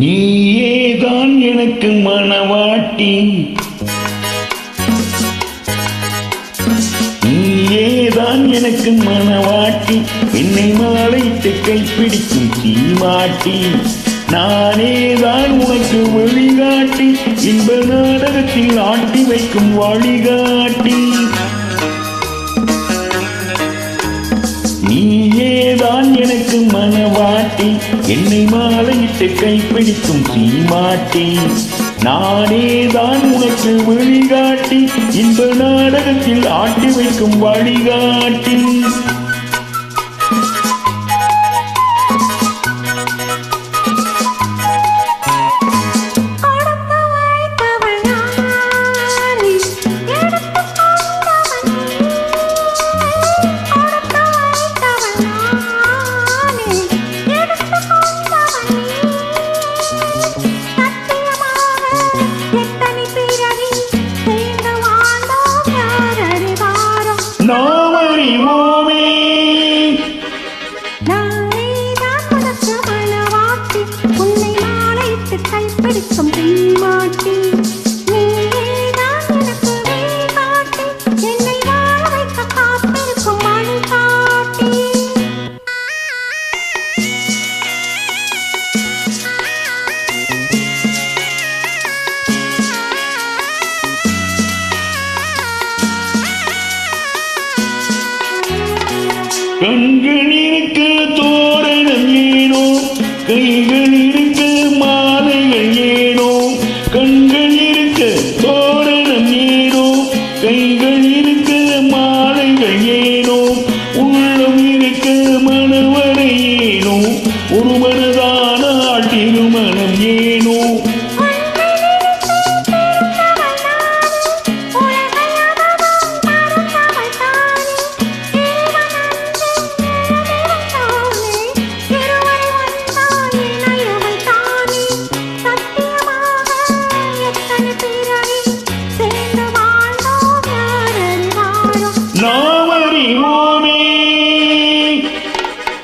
நீயேதான் எனக்கு மணவாட்டி, நீயேதான் எனக்கு மணவாட்டி, என்னை மாலையிட்டு கைப்பிடிக்கும் சீமாட்டி, நானேதான் உனக்கு வழிகாட்டி, இன்ப நாடகத்தில் ஆட்டி வைக்கும் வழிகாட்டி. நீயேதான் எனக்கு மணவாட்டி, என்னை மாலையிட்டு கைப்பிடிக்கும் சீமாட்டி, நானேதான் உனக்கு வழிகாட்டி, இன்ப நாடகத்தில் ஆட்டி வைக்கும் வழிகாட்டி. கைப்பிடிக்கும் சீமாட்டி, நீதான் எனக்கு வழிகாட்டி, என்னை வாழ வைக்க காத்திருக்கும் வழிகாட்டி. கண்கள் இருக்க தோரணம் ஏனோ, கைகள் இருக்க மாலைகள் ஏனோ, கண்கள் இருக்க தோரணம் ஏனோ, கைகள் இருக்க மாலைகள் ஏனோ, உள்ளம் இருக்க மனவரை ஏனோ, ஒரு மனதானால் திருமணம் ஏனோ.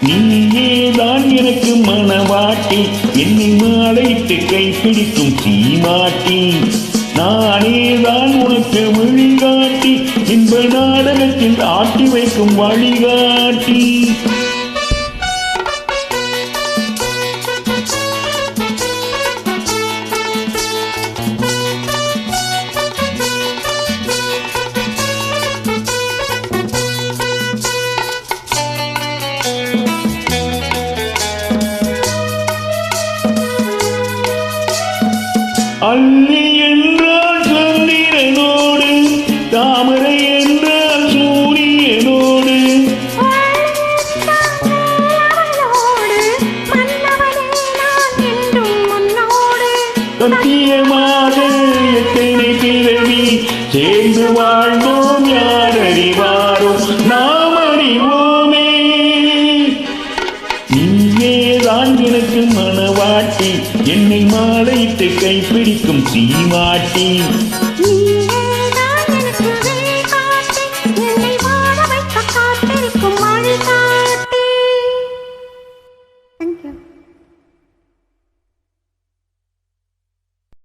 நீயேதான் எனக்கு மணவாட்டி, என்னை மாலையிட்டு கைப்பிடிக்கும் சீமாட்டி, நானேதான் உனக்கு வழிகாட்டி, இன்ப நாடகத்தில் ஆட்டி வைக்கும் வழிகாட்டி. அல்லி என்றால் சந்திரனோடு, தாமரை என்றால் சூரியனோடு, சத்தியமாக எத்தனை பிறவி சேர்ந்து வாழ்ந்தோம், யார் அறிவாரோ நாம் அறிவோமே. நீயேதான் எனக்கு மணவாட்டி, என்னை மாலையிட்டு கைப்பிடிக்கும் சீமாட்டி.